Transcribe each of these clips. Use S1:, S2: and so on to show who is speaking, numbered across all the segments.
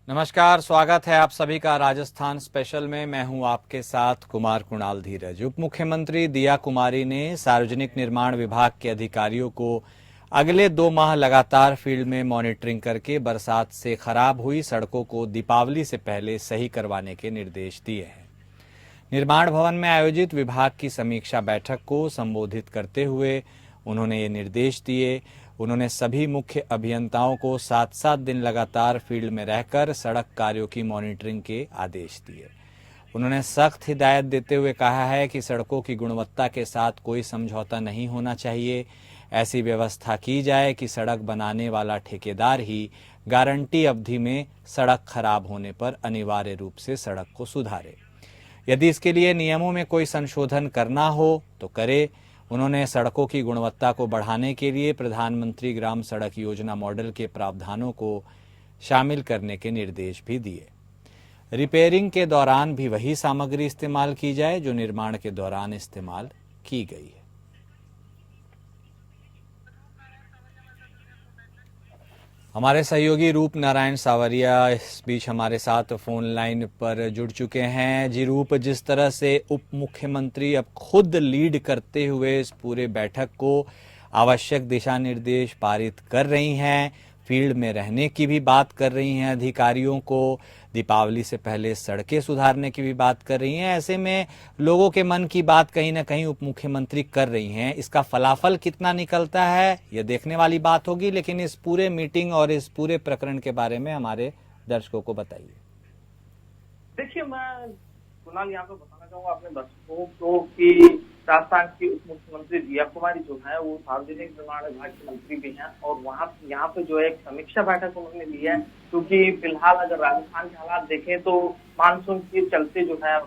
S1: नमस्कार, स्वागत है आप सभी का राजस्थान स्पेशल में। मैं हूं आपके साथ कुमार कुणाल धीरज। उप मुख्यमंत्री दिया कुमारी ने सार्वजनिक निर्माण विभाग के अधिकारियों को अगले 2 माह लगातार फील्ड में मॉनिटरिंग करके बरसात से खराब हुई सड़कों को दीपावली से पहले सही करवाने के निर्देश दिए हैं। निर्माण भवन में आयोजित विभाग की समीक्षा बैठक को संबोधित करते हुए उन्होंने ये निर्देश दिए। उन्होंने सभी मुख्य अभियंताओं को 7-7 दिन लगातार फील्ड में रहकर सड़क कार्यों की मॉनिटरिंग के आदेश दिए। उन्होंने सख्त हिदायत देते हुए कहा है कि सड़कों की गुणवत्ता के साथ कोई समझौता नहीं होना चाहिए। ऐसी व्यवस्था की जाए कि सड़क बनाने वाला ठेकेदार ही गारंटी अवधि में सड़क खराब होने पर अनिवार्य रूप से सड़क को सुधारे। यदि इसके लिए नियमों में कोई संशोधन करना हो तो करे। उन्होंने सड़कों की गुणवत्ता को बढ़ाने के लिए प्रधानमंत्री ग्राम सड़क योजना मॉडल के प्रावधानों को शामिल करने के निर्देश भी दिए। रिपेयरिंग के दौरान भी वही सामग्री इस्तेमाल की जाए जो निर्माण के दौरान इस्तेमाल की गई है। हमारे सहयोगी रूप नारायण सावरिया इस बीच हमारे साथ फोन लाइन पर जुड़ चुके हैं। जी रूप, जिस तरह से उप मुख्यमंत्री अब खुद लीड करते हुए इस पूरे बैठक को आवश्यक दिशा निर्देश पारित कर रही हैं, फील्ड में रहने की भी बात कर रही हैं, अधिकारियों को दीपावली से पहले सड़कें सुधारने की भी बात कर रही हैं, ऐसे में लोगों के मन की बात कहीं ना कहीं उप मुख्यमंत्री कर रही हैं। इसका फलाफल कितना निकलता है यह देखने वाली बात होगी, लेकिन इस पूरे मीटिंग और इस पूरे प्रकरण के बारे में हमारे दर्शकों को बताइए।
S2: देखिए, मैं कुणाल यहाँ पे बताना चाहूंगा अपने दर्शकों को कि राजस्थान की उप मुख्यमंत्री दिया कुमारी जो है वो सार्वजनिक निर्माण विभाग के मंत्री भी हैं और वहाँ यहाँ पे जो है एक समीक्षा बैठक उन्होंने ली है। क्योंकि फिलहाल अगर राजस्थान के हालात देखें तो मानसून के चलते जो है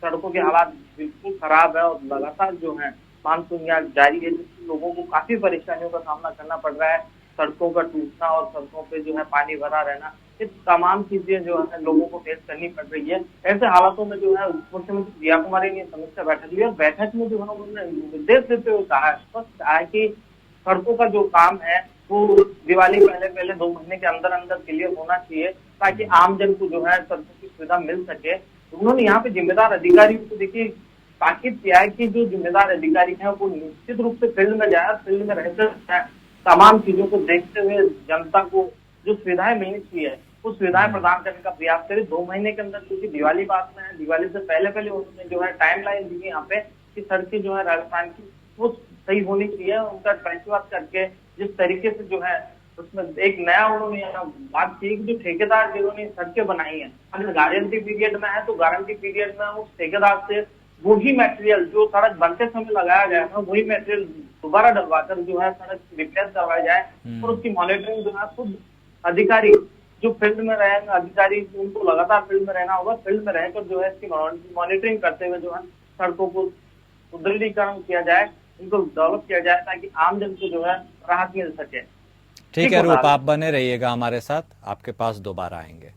S2: सड़कों के हालात बिल्कुल खराब है और लगातार जो है मानसून यहाँ जारी है, जिससे लोगों को काफी परेशानियों का सामना करना पड़ रहा है। सड़कों का टूटना और सड़कों पे जो है पानी भरा रहना, ये तमाम चीजें जो है लोगों को फेस करनी पड़ रही है। ऐसे हालातों में जो है मुख्यमंत्री दिया कुमारी ने समीक्षा बैठक ली और बैठक में जो है उन्होंने निर्देश देते हुए कहा है, स्पष्ट कहा है कि सड़कों का जो काम है वो दिवाली पहले पहले 2 महीने के अंदर अंदर क्लियर होना चाहिए ताकि आमजन को जो है सड़कों की सुविधा मिल सके। उन्होंने यहाँ पे जिम्मेदार अधिकारियों को देखिए ताकीद किया है कि जो जिम्मेदार अधिकारी हैं वो निश्चित रूप से फील्ड में जाए, फील्ड में रहकर तमाम चीजों को देखते हुए जनता को जो सुविधाएं मिलनी चाहिए उस सुविधाएं प्रदान करने का प्रयास करें 2 महीने के अंदर। क्योंकि दिवाली पास में है, दिवाली से पहले पहले उन्होंने जो है टाइमलाइन दी है यहाँ पे कि सड़कें जो है राजस्थान की वो सही होनी चाहिए। उनका ट्रैकवाद करके जिस तरीके से जो है उसमें एक नया उन्होंने बात की कि जो ठेकेदार जिन्होंने सड़कें बनाई है अगर गारंटी पीरियड में है तो गारंटी पीरियड में उस ठेकेदार से वही मटेरियल जो सड़क बनते समय लगाया गया था वही मटेरियल दोबारा डलवाकर जो है सड़क रिपेयर करवाई जाए और उसकी मॉनिटरिंग जो है खुद अधिकारी जो फील्ड में रहेंगे, अधिकारी उनको लगातार फील्ड में रहना होगा। फील्ड में रहकर जो है इसकी मॉनिटरिंग करते हुए जो है सड़कों को सुदृढ़ीकरण किया जाए, इनको डेवलप किया जाए ताकि आमजन को जो है राहत मिल सके।
S1: ठीक है रूप, आप बने रहिएगा हमारे साथ, आपके पास दोबारा आएंगे।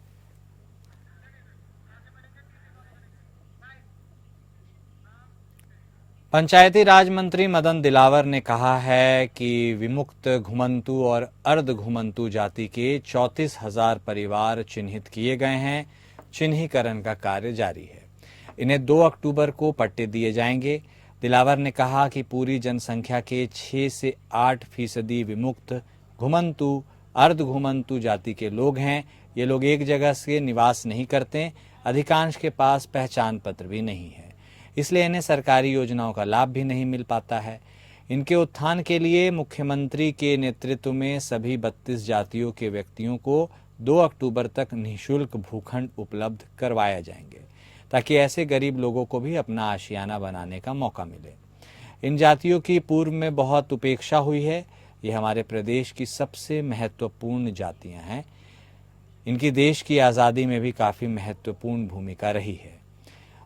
S1: पंचायती राज मंत्री मदन दिलावर ने कहा है कि विमुक्त घुमंतु और अर्ध घुमंतु जाति के 34,000 परिवार चिन्हित किए गए हैं। चिन्हीकरण का कार्य जारी है। इन्हें 2 अक्टूबर को पट्टे दिए जाएंगे। दिलावर ने कहा कि पूरी जनसंख्या के 6 से 8% विमुक्त घुमंतु अर्ध घुमंतु जाति के लोग हैं। ये लोग एक जगह से निवास नहीं करते, अधिकांश के पास पहचान पत्र भी नहीं है, इसलिए इन्हें सरकारी योजनाओं का लाभ भी नहीं मिल पाता है। इनके उत्थान के लिए मुख्यमंत्री के नेतृत्व में सभी 32 जातियों के व्यक्तियों को 2 अक्टूबर तक निःशुल्क भूखंड उपलब्ध करवाए जाएंगे ताकि ऐसे गरीब लोगों को भी अपना आशियाना बनाने का मौका मिले। इन जातियों की पूर्व में बहुत उपेक्षा हुई है। ये हमारे प्रदेश की सबसे महत्वपूर्ण जातियां हैं। इनकी देश की आज़ादी में भी काफ़ी महत्वपूर्ण भूमिका रही है।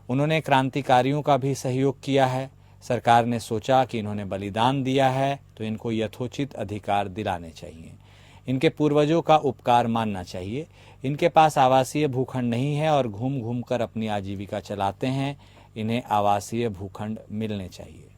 S1: उन्होंने क्रांतिकारियों का भी सहयोग किया है। सरकार ने सोचा कि इन्होंने बलिदान दिया है तो इनको यथोचित अधिकार दिलाने चाहिए। इनके पूर्वजों का उपकार मानना चाहिए। इनके पास आवासीय भूखंड नहीं है और घूम घूम कर अपनी आजीविका चलाते हैं। इन्हें आवासीय भूखंड मिलने चाहिए।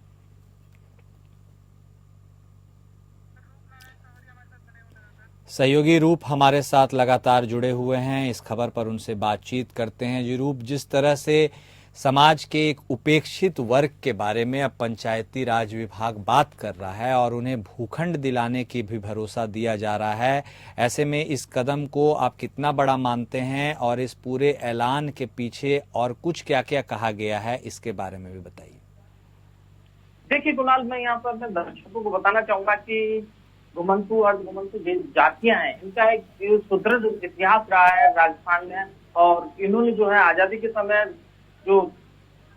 S1: सहयोगी रूप हमारे साथ लगातार जुड़े हुए हैं, इस खबर पर उनसे बातचीत करते हैं। जी रूप, जिस तरह से समाज के एक उपेक्षित वर्ग के बारे में अब पंचायती राज विभाग बात कर रहा है और उन्हें भूखंड दिलाने की भी भरोसा दिया जा रहा है, ऐसे में इस कदम को आप कितना बड़ा मानते हैं और इस पूरे ऐलान के पीछे और कुछ क्या क्या कहा गया है, इसके बारे में भी बताइए।
S2: देखिए कुणाल, मैं यहाँ पर अपने दर्शकों को बताना चाहूंगा कि घुमंतु और घुमंतु जातियां हैं, इनका एक सुदृढ़ इतिहास रहा है राजस्थान में। और इन्होंने जो है आजादी के समय जो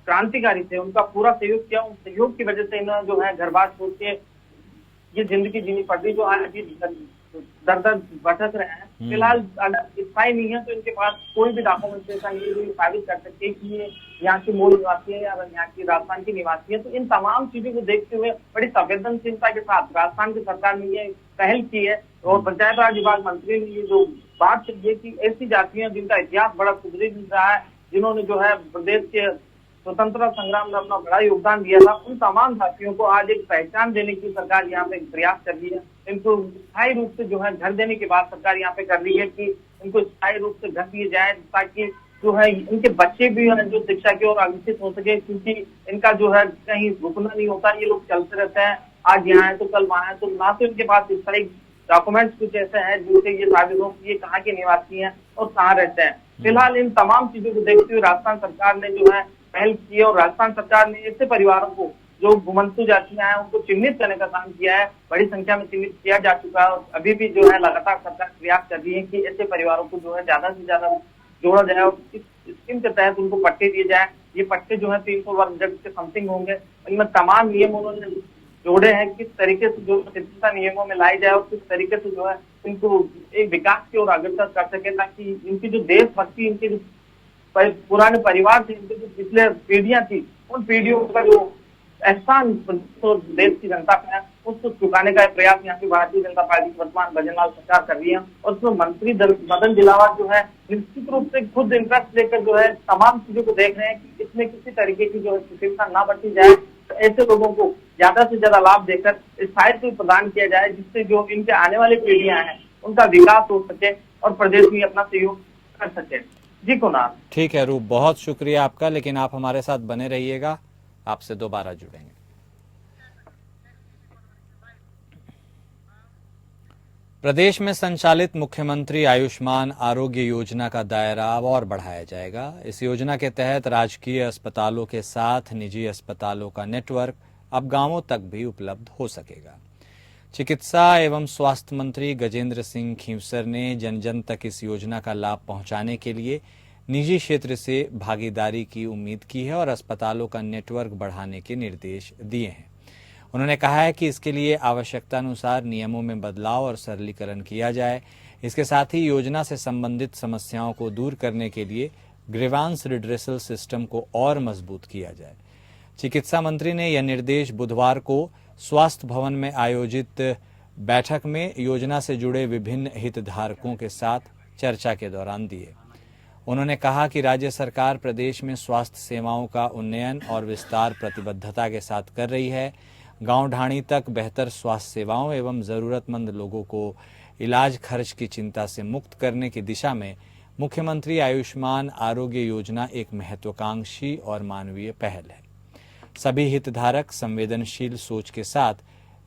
S2: क्रांतिकारी थे उनका पूरा सहयोग किया। उन सहयोग की वजह से इन्होंने जो है घर बार छोड़ के ये जिंदगी जीनी पड़ रही, जो आज भी दर दर भटक रहे हैं। फिलहाल स्थायी नहीं है तो इनके पास कोई भी डॉक्यूमेंट ऐसा नहीं है जो साबित कर सकते कि ये यहाँ के मूल निवासी है या यहाँ की राजस्थान की निवासी है। तो इन तमाम चीजों को देखते हुए बड़ी संवेदनशीलता के साथ राजस्थान की सरकार ने ये पहल की है और पंचायत राज विभाग मंत्री ने ये जो बात की है कि ऐसी जातियां जिनका इतिहास बड़ा सुदृढ़ रहा है, जिन्होंने जो है प्रदेश के स्वतंत्रता संग्राम में अपना बड़ा योगदान दिया था, उन तमाम साथियों को आज एक पहचान देने की सरकार यहाँ पे प्रयास कर रही है। इनको स्थायी रूप से जो है घर देने की बात सरकार यहाँ पे कर रही है कि इनको स्थायी रूप से घर दिए जाए, ताकि जो है इनके बच्चे भी हैं जो शिक्षा की ओर अग्रसित हो सके, क्योंकि इनका जो है कहीं रुकना नहीं होता, ये लोग चलते रहते हैं, आज यहाँ है तो कल वहां है। तो ना तो इनके पास स्थायी डॉक्यूमेंट्स कुछ ऐसे हैं जिनसे ये साबित हो कि ये कहाँ के निवासी हैं और कहाँ रहते हैं। फिलहाल इन तमाम चीजों को देखते हुए राजस्थान सरकार ने जो है पहल की और राजस्थान सरकार ने ऐसे परिवारों को जो घुमंतु जातियां हैं उनको चिन्हित करने का काम किया है। बड़ी संख्या में चिन्हित किया जा चुका है और अभी भी जो है लगातार सरकार प्रयास कर रही है कि ऐसे परिवारों को जो है ज्यादा से ज्यादा जोड़ा जाए और इस स्कीम के तहत उनको पट्टे दिए जाए। ये पट्टे जो है 300 वर्ग गज के समथिंग होंगे। इनमें तमाम नियम उन्होंने जोड़े हैं, किस तरीके से जो शिक्षा नियमों में लाई जाए और किस तरीके से जो है इनको एक विकास की ओर अग्रसर कर सके, ताकि इनकी जो देशभक्ति, इनके जो पुराने परिवार थे, इनके जो पिछले पीढ़ियां थी, उन पीढ़ियों का जो एहसान तो देश की जनता पे है उसको चुकाने का प्रयास यहाँ की भारतीय जनता पार्टी की वर्तमान भजनलाल सरकार कर रही है। और उसमें मंत्री मदन दिलावर जो है निश्चित रूप से खुद इंटरेस्ट लेकर जो है तमाम चीजों को देख रहे हैं कि इसमें किसी तरीके की जो है शिथिलता ना बरती जाए, तो ऐसे लोगों को ज्यादा से ज्यादा लाभ देकर स्थायित्व प्रदान किया जाए, जिससे जो इनके आने वाली पीढ़ियां हैं उनका विकास हो सके और प्रदेश में अपना सहयोग कर सके। जी कुणाल।
S1: ठीक है रूप, बहुत शुक्रिया आपका, लेकिन आप हमारे साथ बने रहिएगा, आपसे दोबारा जुड़ेंगे। प्रदेश में संचालित मुख्यमंत्री आयुष्मान आरोग्य योजना का दायरा अब और बढ़ाया जाएगा। इस योजना के तहत राजकीय अस्पतालों के साथ निजी अस्पतालों का नेटवर्क अब गांवों तक भी उपलब्ध हो सकेगा। चिकित्सा एवं स्वास्थ्य मंत्री गजेंद्र सिंह खींवसर ने जन जन तक इस योजना का लाभ पहुंचाने के लिए निजी क्षेत्र से भागीदारी की उम्मीद की है और अस्पतालों का नेटवर्क बढ़ाने के निर्देश दिए हैं। उन्होंने कहा है कि इसके लिए आवश्यकतानुसार नियमों में बदलाव और सरलीकरण किया जाए। इसके साथ ही योजना से संबंधित समस्याओं को दूर करने के लिए ग्रीवांस रिड्रेसल सिस्टम को और मजबूत किया जाए। चिकित्सा मंत्री ने यह निर्देश बुधवार को स्वास्थ्य भवन में आयोजित बैठक में योजना से जुड़े विभिन्न हितधारकों के साथ चर्चा के दौरान दिए। उन्होंने कहा कि राज्य सरकार प्रदेश में स्वास्थ्य सेवाओं का उन्नयन और विस्तार प्रतिबद्धता के साथ कर रही है। गांव ढाणी तक बेहतर स्वास्थ्य सेवाओं एवं जरूरतमंद लोगों को इलाज खर्च की चिंता से मुक्त करने की दिशा में मुख्यमंत्री आयुष्मान आरोग्य योजना एक महत्वाकांक्षी और मानवीय पहल है। सभी हितधारक संवेदनशील सोच के साथ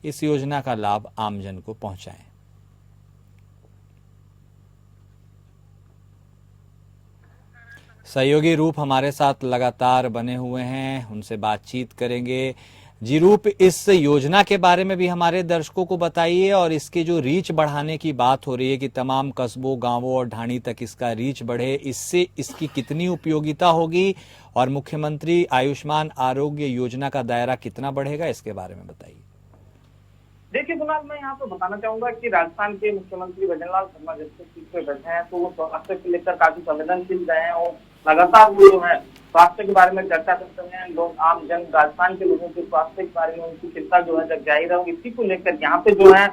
S1: इस योजना का लाभ आमजन को पहुंचाएं। सहयोगी रूप हमारे साथ लगातार बने हुए हैं, उनसे बातचीत करेंगे। जी रूप, इस योजना के बारे में भी हमारे दर्शकों को बताइए और इसके जो रीच बढ़ाने की बात हो रही है कि तमाम कस्बों, गांवों और ढाणी तक इसका रीच बढ़े, इससे इसकी कितनी उपयोगिता होगी और मुख्यमंत्री आयुष्मान आरोग्य योजना का दायरा कितना बढ़ेगा, इसके बारे में बताइए।
S2: देखिए कुणाल, मैं यहाँ पर बताना चाहूंगा कि राजस्थान के मुख्यमंत्री भजनलाल शर्मा जब से सीट पे बैठे हैं तो वो स्वास्थ्य को लेकर काफी संवेदनशील रहे हैं और लगातार वो जो है स्वास्थ्य के बारे में चर्चा करते हैं। लोग आम जन राजस्थान के लोगों के स्वास्थ्य के बारे में उनकी चिंता जो है जग जाहिर है। इसी को लेकर यहाँ पे जो है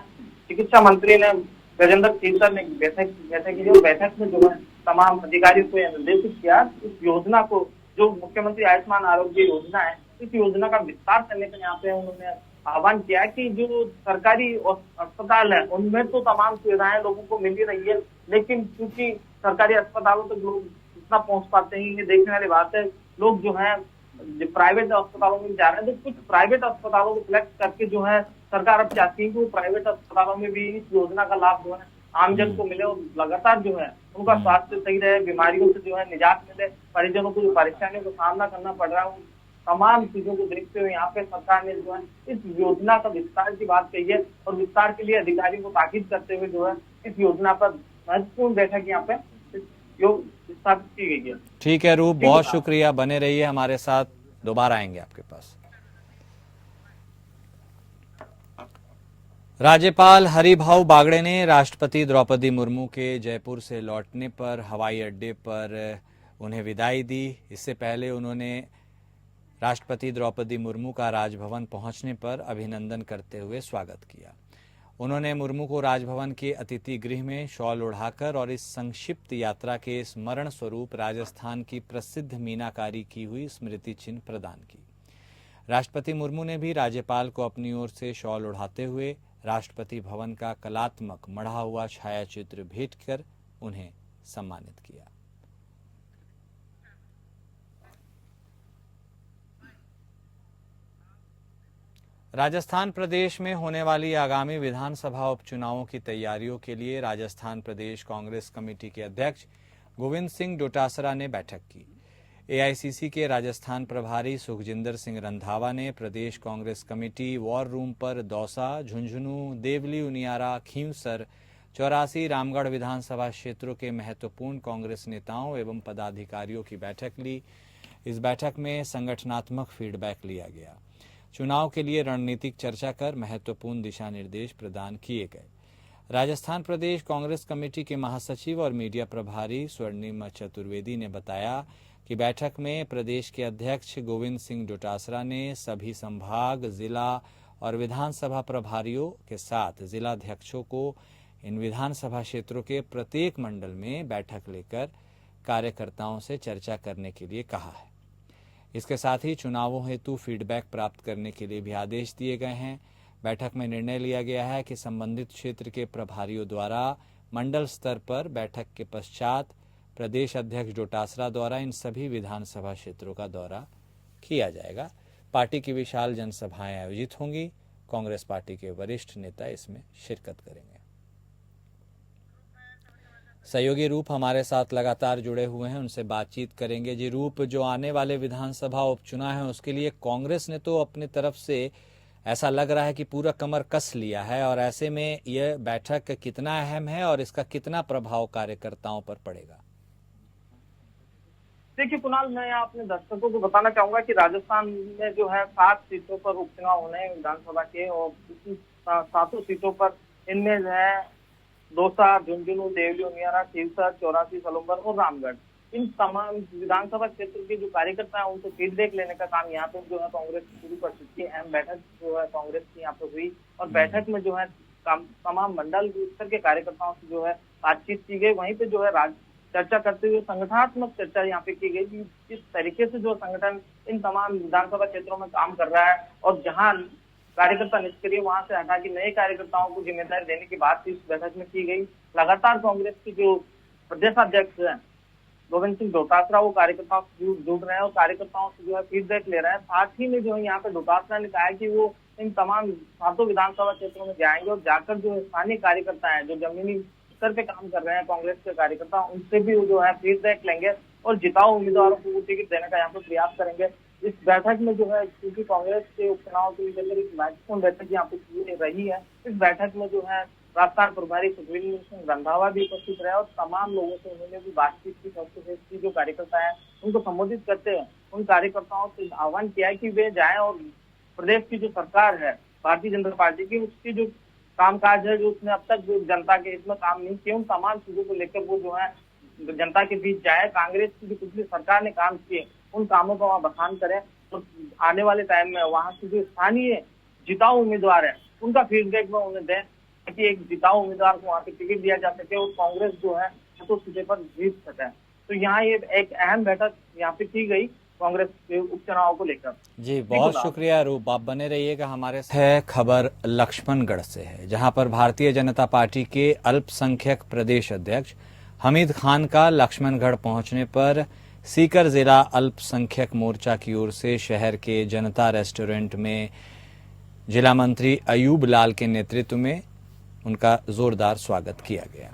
S2: चिकित्सा मंत्री ने गजेंद्र खींवसर ने बैठक की और बैठक में जो है तमाम अधिकारियों को यह निर्देशित किया इस योजना को, जो मुख्यमंत्री आयुष्मान आरोग्य योजना है, इस योजना का विस्तार करने का यहाँ पे उन्होंने आह्वान किया कि जो सरकारी अस्पताल है उनमें तो तमाम सुविधाएं लोगों को मिल ही रही है, लेकिन क्योंकि सरकारी अस्पतालों तक लोग इतना पहुंच पाते हैं, ये देखने वाली बात है। लोग जो है प्राइवेट अस्पतालों में जा रहे हैं, तो कुछ प्राइवेट अस्पतालों को सिलेक्ट करके जो है सरकार अब चाहती है कि वो प्राइवेट अस्पतालों में भी इस योजना का लाभ जो है आमजन को मिले और लगातार जो है उनका स्वास्थ्य सही रहे, बीमारियों से जो है निजात मिले, परिजनों को जो परेशानियों का सामना करना पड़ रहा है, उन तमाम चीजों को देखते हुए यहाँ पे सरकार ने जो है इस योजना का विस्तार की बात कही है और विस्तार के लिए अधिकारियों को ताकीद करते हुए जो है इस योजना पर महत्वपूर्ण बैठक यहाँ पे स्थापित की गई है।
S1: ठीक है रूप, बहुत शुक्रिया, बने रहिए हमारे साथ, दोबारा आएंगे आपके पास। राज्यपाल हरिभाऊ बागड़े ने राष्ट्रपति द्रौपदी मुर्मू के जयपुर से लौटने पर हवाई अड्डे पर उन्हें विदाई दी। इससे पहले उन्होंने राष्ट्रपति द्रौपदी मुर्मू का राजभवन पहुंचने पर अभिनंदन करते हुए स्वागत किया। उन्होंने मुर्मू को राजभवन के अतिथि गृह में शॉल ओढ़ाकर और इस संक्षिप्त यात्रा के स्मरण स्वरूप राजस्थान की प्रसिद्ध मीनाकारी की हुई स्मृति चिन्ह प्रदान की। राष्ट्रपति मुर्मू ने भी राज्यपाल को अपनी ओर से शॉल ओढ़ाते हुए राष्ट्रपति भवन का कलात्मक मढ़ा हुआ छायाचित्र भेंट कर उन्हें सम्मानित किया। राजस्थान प्रदेश में होने वाली आगामी विधानसभा उपचुनावों की तैयारियों के लिए राजस्थान प्रदेश कांग्रेस कमेटी के अध्यक्ष गोविंद सिंह डोटासरा ने बैठक की। एआईसीसी के राजस्थान प्रभारी सुखजिंदर सिंह रंधावा ने प्रदेश कांग्रेस कमेटी वॉर रूम पर दौसा, झुंझुनू, देवली, उनियारा, खींवसर, 84 रामगढ़ विधानसभा क्षेत्रों के महत्वपूर्ण कांग्रेस नेताओं एवं पदाधिकारियों की बैठक ली। इस बैठक में संगठनात्मक फीडबैक लिया गया। चुनाव के लिए रणनीतिक चर्चा कर महत्वपूर्ण दिशा निर्देश प्रदान किए गए। राजस्थान प्रदेश कांग्रेस कमेटी के महासचिव और मीडिया प्रभारी स्वर्णिम चतुर्वेदी ने बताया कि बैठक में प्रदेश के अध्यक्ष गोविंद सिंह डोटासरा ने सभी संभाग, जिला और विधानसभा प्रभारियों के साथ जिलाध्यक्षों को इन विधानसभा क्षेत्रों के प्रत्येक मंडल में बैठक लेकर कार्यकर्ताओं से चर्चा करने के लिए कहा है। इसके साथ ही चुनावों हेतु फीडबैक प्राप्त करने के लिए भी आदेश दिए गए हैं। बैठक में निर्णय लिया गया है कि संबंधित क्षेत्र के प्रभारियों द्वारा मंडल स्तर पर बैठक के पश्चात प्रदेश अध्यक्ष डोटासरा द्वारा इन सभी विधानसभा क्षेत्रों का दौरा किया जाएगा। पार्टी की विशाल जनसभाएं आयोजित होंगी। कांग्रेस पार्टी के वरिष्ठ नेता इसमें शिरकत करेंगे। सहयोगी रूप हमारे साथ लगातार जुड़े हुए हैं, उनसे बातचीत करेंगे। जी रूप, जो आने वाले विधानसभा उपचुनाव हैं उसके लिए कांग्रेस ने तो अपनी तरफ से ऐसा लग रहा है कि पूरा कमर कस लिया है, और ऐसे में यह बैठक कितना अहम है और इसका कितना प्रभाव कार्यकर्ताओं पर पड़ेगा?
S2: देखिए कुणाल, मैं अपने दर्शकों को बताना चाहूंगा कि राजस्थान में जो है 7 सीटों पर उपचुनाव होने हैं विधानसभा के, और इसी 7 सीटों पर इनमें जो है दौसा, झुंझुनू, देवली, उनियारा, खींवसर, 84 सलूम्बर और रामगढ़, इन तमाम विधानसभा क्षेत्र के जो कार्यकर्ता हैं उनसे फीडबैक लेने का काम यहाँ पे जो है कांग्रेस शुरू कर चुकी है। अहम बैठक जो है कांग्रेस की यहाँ पे हुई और बैठक में जो है तमाम मंडल स्तर के कार्यकर्ताओं से जो है बातचीत की गई। वहीं पे जो है चर्चा करते हुए संगठनात्मक चर्चा यहाँ पे की गई कि किस तरीके से जो संगठन इन तमाम विधानसभा क्षेत्रों में काम कर रहा है और जहां कार्यकर्ता निष्क्रिय वहां से हटा के नए कार्यकर्ताओं को जिम्मेदारी देने की बात इस बैठक में की गई। लगातार कांग्रेस के जो प्रदेशाध्यक्ष हैं गोविंद सिंह डोटासरा वो कार्यकर्ताओं से जुड़ रहे हैं और कार्यकर्ताओं से जो है फीडबैक ले रहे हैं। साथ ही में जो है यहाँ पे डोटासरा ने कहा है कि वो इन तमाम 7 विधानसभा क्षेत्रों में जाएंगे और जाकर जो स्थानीय कार्यकर्ता है, जो जमीनी स्तर पे काम कर रहे हैं कांग्रेस के कार्यकर्ता, उनसे भी वो जो है फीडबैक लेंगे और जिताऊ उम्मीदवारों को टिकट देने का यहाँ पे प्रयास करेंगे। इस बैठक में जो है क्योंकि कांग्रेस के उपचुनाव के लिए एक महत्वपूर्ण बैठक यहाँ पे की रही है, इस बैठक में जो है राजस्थान प्रभारी सुखजिंदर सिंह रंधावा भी उपस्थित रहे और तमाम लोगों से उन्होंने भी बातचीत की। सबसे जो कार्यकर्ता है उनको संबोधित करते हैं उन कार्यकर्ताओं से आह्वान किया है कि वे जाएं और प्रदेश की जो सरकार है भारतीय जनता पार्टी की, उसकी जो कामकाज है, जो उसने अब तक जो जनता के हित में काम नहीं किए, उन तमाम चीजों को लेकर वो जो है जनता के बीच जाए। कांग्रेस की जो पिछली सरकार ने काम किए उन कामों का वहाँ बखान करें और आने वाले टाइम में वहाँ से जो स्थानीय जिताऊ उम्मीदवार है उनका फीडबैक में उन्हें दें ताकि एक जिताऊ उम्मीदवार को वहाँ पे टिकट दिया जा सके और कांग्रेस जो है तो सीटे पर जीत सके। तो यहाँ ये एक अहम बैठक यहाँ पे की गई कांग्रेस के उपचुनाव को लेकर।
S1: जी बहुत शुक्रिया रूप, आप बने रहिएगा हमारे साथ। है खबर लक्ष्मणगढ़ से है, जहां पर भारतीय जनता पार्टी के अल्पसंख्यक प्रदेश अध्यक्ष हमीद खान का लक्ष्मणगढ़ पहुंचने पर सीकर जिला अल्पसंख्यक मोर्चा की ओर से शहर के जनता रेस्टोरेंट में जिला मंत्री अयूब लाल के नेतृत्व में उनका जोरदार स्वागत किया गया।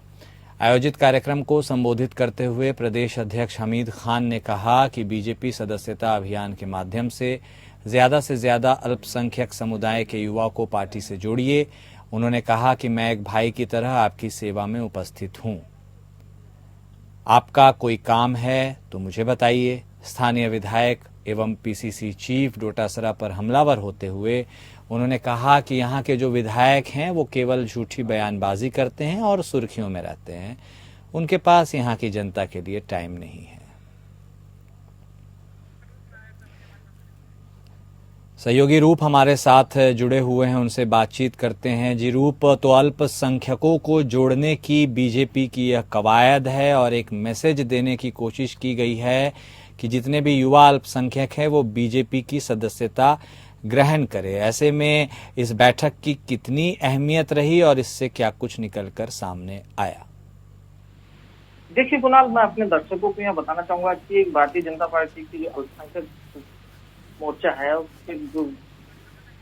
S1: आयोजित कार्यक्रम को संबोधित करते हुए प्रदेश अध्यक्ष हमीद खान ने कहा कि बीजेपी सदस्यता अभियान के माध्यम से ज्यादा अल्पसंख्यक समुदाय के युवाओं को पार्टी से जोड़िए। उन्होंने कहा कि मैं एक भाई की तरह आपकी सेवा में उपस्थित हूं। आपका कोई काम है तो मुझे बताइए। स्थानीय विधायक एवं पीसीसी चीफ डोटासरा पर हमलावर होते हुए उन्होंने कहा कि यहाँ के जो विधायक हैं वो केवल झूठी बयानबाजी करते हैं और सुर्खियों में रहते हैं, उनके पास यहाँ की जनता के लिए टाइम नहीं है। सहयोगी रूप हमारे साथ जुड़े हुए हैं, उनसे बातचीत करते हैं। जी रूप, तो अल्पसंख्यकों को जोड़ने की बीजेपी की यह कवायद है और एक मैसेज देने की कोशिश की गई है कि जितने भी युवा अल्पसंख्यक हैं वो बीजेपी की सदस्यता ग्रहण करे। ऐसे में इस बैठक की कितनी अहमियत रही और इससे क्या कुछ निकलकर सामने आया?
S2: देखिए कुणाल, मैं अपने दर्शकों को यहाँ बताना चाहूंगा कि भारतीय जनता पार्टी की जो अल्पसंख्यक मोर्चा है उसके जो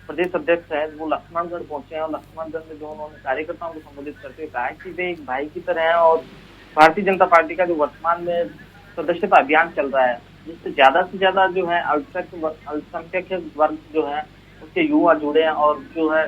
S2: प्रदेश अध्यक्ष है वो लक्ष्मणगढ़ पहुंचे हैं और लक्ष्मणगढ़ में जो उन्होंने कार्यकर्ताओं को संबोधित करते हुए कहा कि वे एक भाई की तरह है और भारतीय जनता पार्टी का जो वर्तमान में सदस्यता अभियान चल रहा है जिससे ज्यादा जो है अल्पसंख्यक वर्ग जो है उसके युवा जुड़े हैं और जो है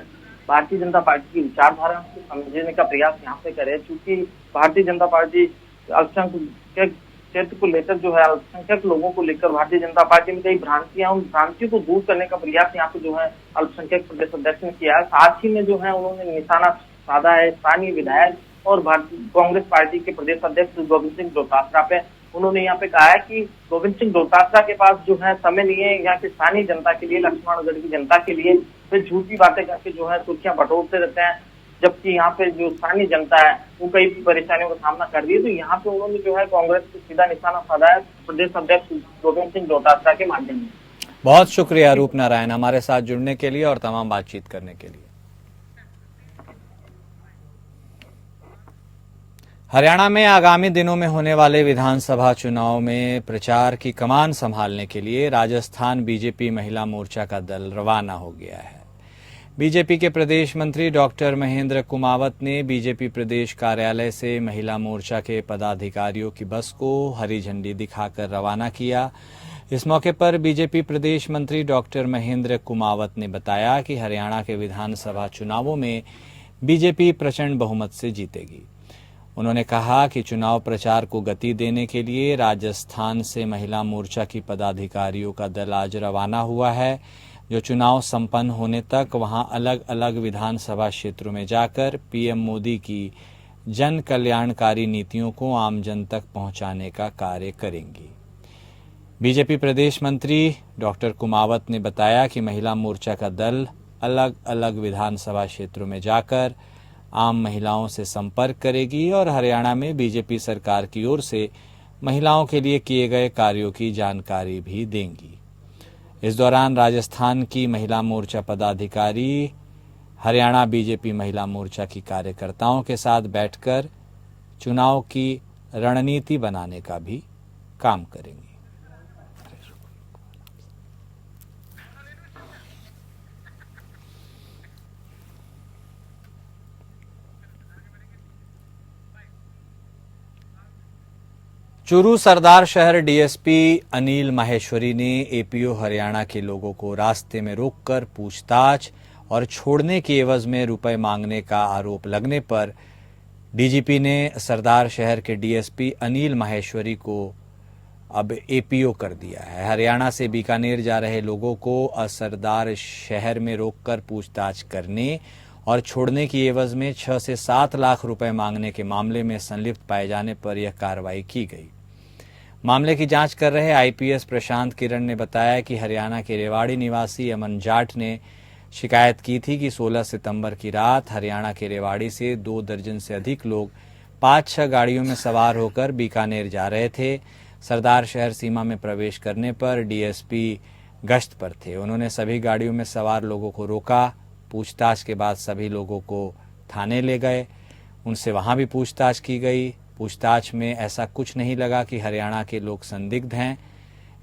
S2: भारतीय जनता पार्टी की विचारधारा को समझने का प्रयास यहाँ पे करे। क्योंकि भारतीय जनता पार्टी अल्पसंख्यक क्षेत्र को लेकर जो है अल्पसंख्यक लोगों को लेकर भारतीय जनता पार्टी में कई भ्रांतियां, उन भ्रांतियों को दूर करने का प्रयास यहाँ पे जो है अल्पसंख्यक प्रदेश अध्यक्ष ने किया है। साथ ही में जो है उन्होंने निशाना साधा है स्थानीय विधायक और कांग्रेस पार्टी के प्रदेश अध्यक्ष गोविंद सिंह डोटासरा पे। उन्होंने यहाँ पे कहा है कि गोविंद सिंह डोटासरा के पास जो है समय नहीं है यहाँ की स्थानीय जनता के लिए, लक्ष्मणगढ़ की जनता के लिए। वे झूठी बातें करके जो है सुर्खियां बटोरते रहते हैं, जबकि यहाँ पे जो स्थानीय जनता है वो कई परेशानियों का सामना कर रही है। तो यहाँ पे उन्होंने जो है कांग्रेस को सीधा निशाना साधा है प्रदेश अध्यक्ष गोविंद सिंह डोटासरा के माध्यम से।
S1: बहुत शुक्रिया रूप नारायण हमारे साथ जुड़ने के लिए और तमाम बातचीत करने के लिए। हरियाणा में आगामी दिनों में होने वाले विधानसभा चुनाव में प्रचार की कमान संभालने के लिए राजस्थान बीजेपी महिला मोर्चा का दल रवाना हो गया है। बीजेपी के प्रदेश मंत्री डॉक्टर महेंद्र कुमावत ने बीजेपी प्रदेश कार्यालय से महिला मोर्चा के पदाधिकारियों की बस को हरी झंडी दिखाकर रवाना किया। इस मौके पर बीजेपी प्रदेश मंत्री डॉक्टर महेंद्र कुमावत ने बताया कि हरियाणा के विधानसभा चुनावों में बीजेपी प्रचंड बहुमत से जीतेगी। उन्होंने कहा कि चुनाव प्रचार को गति देने के लिए राजस्थान से महिला मोर्चा की पदाधिकारियों का दल आज रवाना हुआ है, जो चुनाव संपन्न होने तक वहां अलग अलग विधानसभा क्षेत्रों में जाकर पीएम मोदी की जन कल्याणकारी नीतियों को आम जन तक पहुंचाने का कार्य करेंगी। बीजेपी प्रदेश मंत्री डॉक्टर कुमावत ने बताया कि महिला मोर्चा का दल अलग अलग विधानसभा क्षेत्रों में जाकर आम महिलाओं से संपर्क करेगी और हरियाणा में बीजेपी सरकार की ओर से महिलाओं के लिए किए गए कार्यों की जानकारी भी देंगी। इस दौरान राजस्थान की महिला मोर्चा पदाधिकारी हरियाणा बीजेपी महिला मोर्चा की कार्यकर्ताओं के साथ बैठकर चुनाव की रणनीति बनाने का भी काम करेंगी। चूरू सरदार शहर डीएसपी अनिल माहेश्वरी ने एपीओ हरियाणा के लोगों को रास्ते में रोककर पूछताछ और छोड़ने की एवज में रुपए मांगने का आरोप लगने पर डीजीपी ने सरदार शहर के डीएसपी अनिल माहेश्वरी को अब एपीओ कर दिया है। हरियाणा से बीकानेर जा रहे लोगों को सरदार शहर में रोककर पूछताछ करने और छोड़ने की एवज में 6 से 7 लाख रुपए मांगने के मामले में संलिप्त पाए जाने पर यह कार्रवाई की गई। मामले की जांच कर रहे आईपीएस प्रशांत किरण ने बताया कि हरियाणा के रेवाड़ी निवासी अमन जाट ने शिकायत की थी कि 16 सितंबर की रात हरियाणा के रेवाड़ी से 2 दर्जन से अधिक लोग 5-6 गाड़ियों में सवार होकर बीकानेर जा रहे थे। सरदार शहर सीमा में प्रवेश करने पर डीएसपी गश्त पर थे। उन्होंने सभी गाड़ियों में सवार लोगों को रोका। पूछताछ के बाद सभी लोगों को थाने ले गए। उनसे वहां भी पूछताछ की गई। पूछताछ में ऐसा कुछ नहीं लगा कि हरियाणा के लोग संदिग्ध हैं।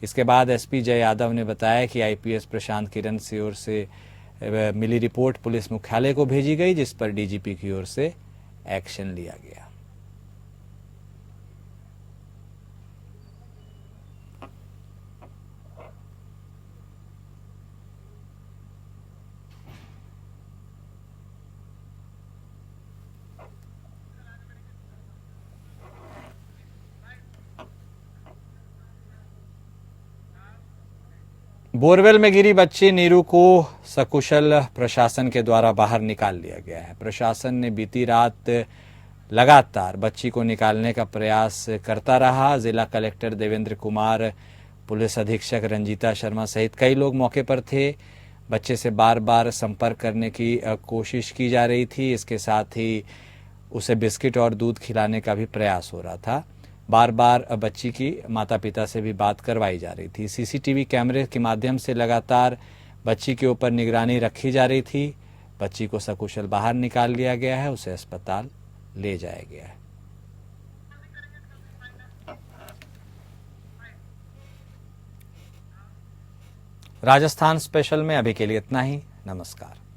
S1: इसके बाद एसपी जय यादव ने बताया कि आईपीएस प्रशांत किरण की ओर से मिली रिपोर्ट पुलिस मुख्यालय को भेजी गई, जिस पर डीजीपी की ओर से एक्शन लिया गया। बोरवेल में गिरी बच्ची नीरू को सकुशल प्रशासन के द्वारा बाहर निकाल लिया गया है। प्रशासन ने बीती रात लगातार बच्ची को निकालने का प्रयास करता रहा। जिला कलेक्टर देवेंद्र कुमार, पुलिस अधीक्षक रंजीता शर्मा सहित कई लोग मौके पर थे। बच्चे से बार बार संपर्क करने की कोशिश की जा रही थी। इसके साथ ही उसे बिस्किट और दूध खिलाने का भी प्रयास हो रहा था। बार बार बच्ची की माता पिता से भी बात करवाई जा रही थी। सीसीटीवी कैमरे के माध्यम से लगातार बच्ची के ऊपर निगरानी रखी जा रही थी। बच्ची को सकुशल बाहर निकाल लिया गया है, उसे अस्पताल ले जाया गया है। राजस्थान स्पेशल में अभी के लिए इतना ही। नमस्कार।